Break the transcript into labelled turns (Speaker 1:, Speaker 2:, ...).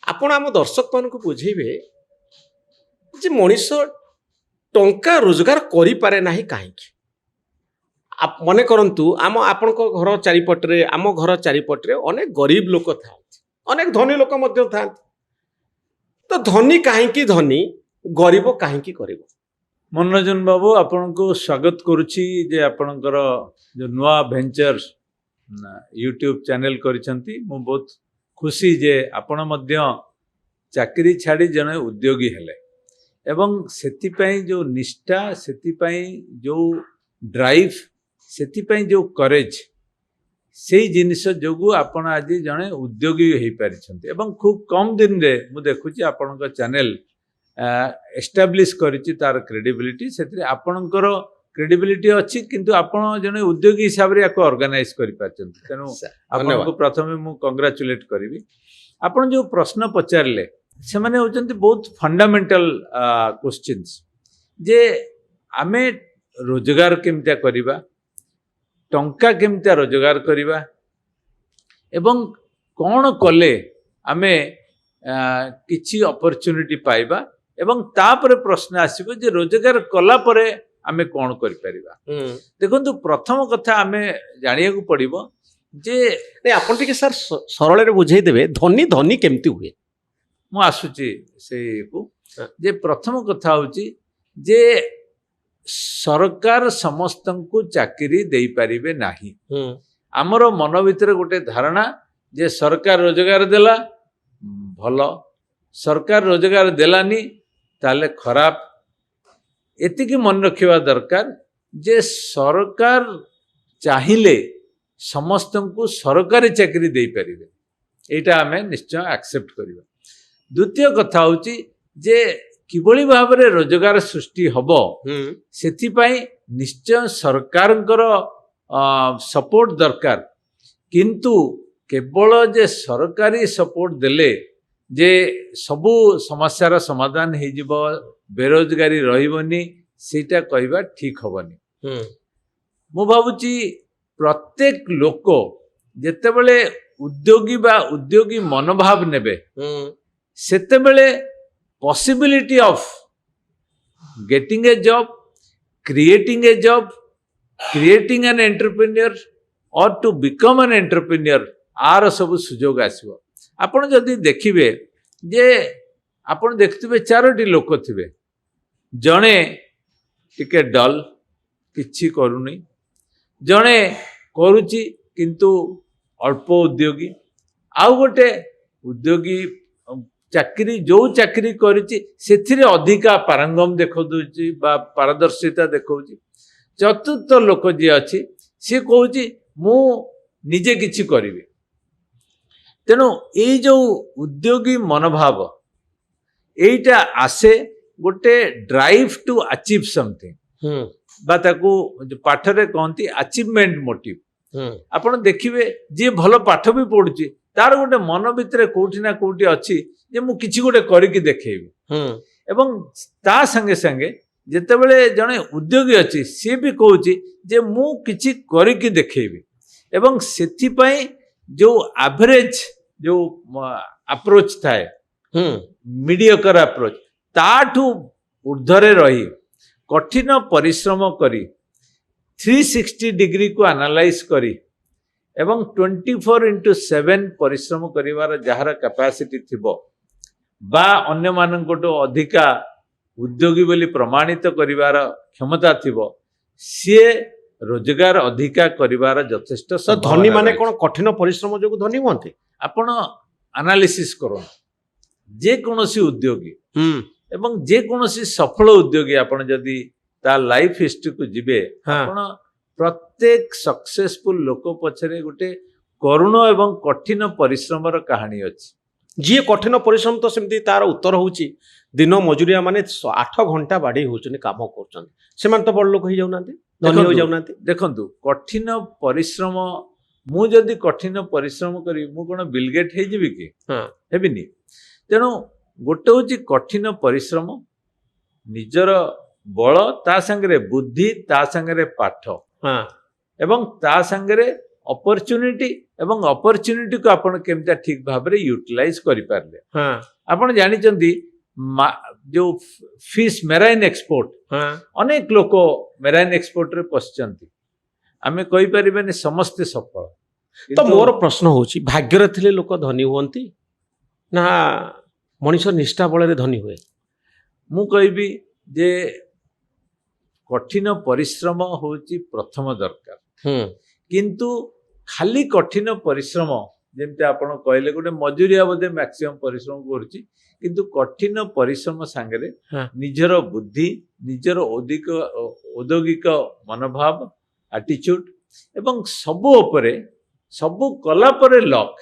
Speaker 1: ଆପଣ ଆମ ଦର୍ଶକମାନଙ୍କୁ ବୁଝେଇବେ ଯେ ମଣିଷ ଟଙ୍କା ରୋଜଗାର କରିପାରେ ନାହିଁ କାହିଁକି। ମନେ କରନ୍ତୁ ଆପଣଙ୍କ ଘର ଚାରିପଟରେ ଆମ ଘର ଚାରିପଟରେ ଅନେକ ଗରିବ ଲୋକ ଥାଆନ୍ତି, ଅନେକ ଧନୀ ଲୋକ ମଧ୍ୟ ଥାଆନ୍ତି। ତ ଧନୀ କାହିଁକି ଧନୀ, ଗରିବ କାହିଁକି ଗରିବ?
Speaker 2: मनोरंजन बाबू आपनको स्वागत करुछि जे आपणकर जो नुआ भेंचर्स यूट्यूब चैनल करिसंती। मु बहुत खुशी जे आपण मध्य चाकरी छाड़ी जने उद्योगी हेले एवं सेति पई जो निष्ठा, सेति पई जो ड्राइव, सेति पई जो करेज, सेही जिनिस जोगु आपण आज जने उद्योगी हेई पारिसंती। एवं खूब कम दिन रे मु देखुछि आपणकर चैनल एस्टाब्लिश करिछि तार क्रेडिबिलिटी। सेति आपणकर क्रेडिबिलिटी अछि, किंतु आपण जने उद्योगी हिसाब रे याको ऑर्गेनाइज करि पाछंती। तेनु आपनको प्रथमे मु कांग्रेचुलेट करिवि। आपण जो प्रश्न पचारले से माने होचंती बहुत फंडामेंटल क्वेश्चंस जे आमे रोजगार केमता करिबा, टंका केमता रोजगार करिबा एवं कोन कले आमे किछि अपॉर्चुनिटी पाइबा एवं तापर प्रश्न आसीबो जे रोजगार कला परे आमे कोन करि परिबा। देखंतु प्रथम कथा आमे जानिया को पड़िबो जे
Speaker 1: आपण टिके सर सरल रे बुझेई देबे धनी धनी केमती हुए।
Speaker 2: मु आसुची से को जे प्रथम कथा होची जे सरकार समस्तंकु चाकरी देई परिबे नाही। हमरो मन भितर गोटे धारणा जे सरकार रोजगार देला भलो, सरकार रोजगार देलानी ताले खराब। एतिकी मन रखिबा दरकार जे सरकार चाहिले समस्तंकु सरकारी चाकरी देई परिबे, एटा हमें निश्चय एक्सेप्ट करिबा। द्वितीय कथा होची जे किबळी भाबरे रोजगार सृष्टि हबो, सेति पई निश्चय सरकारंकर सपोर्ट दरकार। किंतु केवल जे सरकारी सपोर्ट देले जे सबु समस्यार समाधान हो जिवो, बेरोजगारी रहिबनी, सेटा कहबा ठीक हबनी। मु भाबुची प्रत्येक लोक जेतेबेले उद्योगी बा उद्योगी मनोभाव नेबे सेतेबेले possibility of getting a job, creating a job, creating an entrepreneur or to become an entrepreneur आर सब सुजोग आसीबो। आपण जदि देखिबे जे आपण देखथिबे चारोटी लोक थिबे, जणे टिके डल किछि करूनी, जणे करूची किंतु अल्प उद्योगी, आउ गोटे उद्योगी चाकरी जो चाकरी करिछि सेथिरे अधिका पारंगम देखौछि बा पारदर्शिता देखौछि। चतुर्थ लोक जे अछि से कहूछि मु निजे किछि करिवि। तेणु ये जो उद्योगी मनोभाव एटा आसे गोटे ड्राइव टू अचीव समथिंग बा ताकू पाठरे कहती अचीवमेंट मोटिव। आपण देखिबे जे भलो पाठ भी पढुची तार गोटे मन भितर कोठी ना कोठी अछि जे मु किछि गोटे करिकि देखेबी। एवं ता संगे संगे जेतेबेले जणे उद्योगी अछि से भी कहूची जे मु किछि करिकि देखेबी। एवं सेथि पई जो एवरेज जो अप्रोच थाए, मीडियोकर अप्रोच, ताठू ऊर्ध्वरे रही कठिन परिश्रम करी 360 डिग्री को एनालाइज करी एवं 24/7 परिश्रम करिवार जहार कैपेसिटी थिबो बा अन्य माननकोटो अधिका उद्योगी बोली प्रमाणित करिवार क्षमता थिबो, सिए रोजगार अधिका करिवार यथेष्ट।
Speaker 1: धनी माने कोन कठिन परिश्रम जोगु धनी होंते?
Speaker 2: आपण एनालिसिस करो जे कोनोसी उद्योगी एवं जे कोनोसी सफल उद्योगी आपण जदी ता लाइफ हिस्ट्री को जिबे आपण प्रत्येक सक्सेसफुल लोक पछरे गोटे करुण एवं कठिन परिश्रमर कहानी अछि।
Speaker 1: जी कठिन परिश्रम तो सेमती तार उत्तर होउची दिन मजुरिया माने 8 घंटा बाडी होचनी काम करचन, से मान तो बड़ लोक होई जाउनांती, धनी होई जाउनांती।
Speaker 2: देखंतु कठिन परिश्रम मु जदी कठिन परिश्रम करी मु कोन बिलगेट हे जिवि कि हेबिनी। तेणु गोटे होची कठिन परिश्रम, निजर बल ता संगे बुद्धि ता संगे पाठ एवं ता संगे ଅପରଚ୍ୟୁନିଟି ଏବଂ ଅପରଚ୍ୟୁନିଟିକୁ ଆପଣ କେମିତି ଠିକ୍ ଭାବରେ ୟୁଟିଲାଇଜ କରିପାରିଲେ।
Speaker 1: ହଁ
Speaker 2: ଆପଣ ଜାଣିଛନ୍ତି ଯୋଉ ଫିସ୍ ମେରାଇନ୍ ଏକ୍ସପୋର୍ଟ
Speaker 1: ହଁ
Speaker 2: ଅନେକ ଲୋକ ମେରାଇନ୍ ଏକ୍ସପୋର୍ଟରେ ପଶିଛନ୍ତି। ଆମେ କହିପାରିବାନି ସମସ୍ତେ ସଫଳ।
Speaker 1: ତ ମୋର ପ୍ରଶ୍ନ ହଉଛି ଭାଗ୍ୟରେ ଥିଲେ ଲୋକ ଧନୀ ହୁଅନ୍ତି ନା ମଣିଷ ନିଷ୍ଠା ବଳରେ ଧନୀ ହୁଏ?
Speaker 2: ମୁଁ କହିବି ଯେ କଠିନ ପରିଶ୍ରମ ହେଉଛି ପ୍ରଥମ ଦରକାର,
Speaker 1: ହୁଁ
Speaker 2: କିନ୍ତୁ ଖାଲି କଠିନ ପରିଶ୍ରମ ଯେମିତି ଆପଣ କହିଲେ ଗୋଟେ ମଜୁରିଆ ବୋଧେ ମ୍ୟାକ୍ସିମମ୍ ପରିଶ୍ରମ କରୁଛି, କିନ୍ତୁ କଠିନ ପରିଶ୍ରମ ସାଙ୍ଗରେ
Speaker 1: ହଁ।
Speaker 2: ନିଜର ବୁଦ୍ଧି, ନିଜର ଔଦ୍ୟୋଗିକ ମନୋଭାବ, ଆଟିଚ୍ୟୁଡ ଏବଂ ସବୁ ଉପରେ ସବୁ କଲା ପରେ ଲକ୍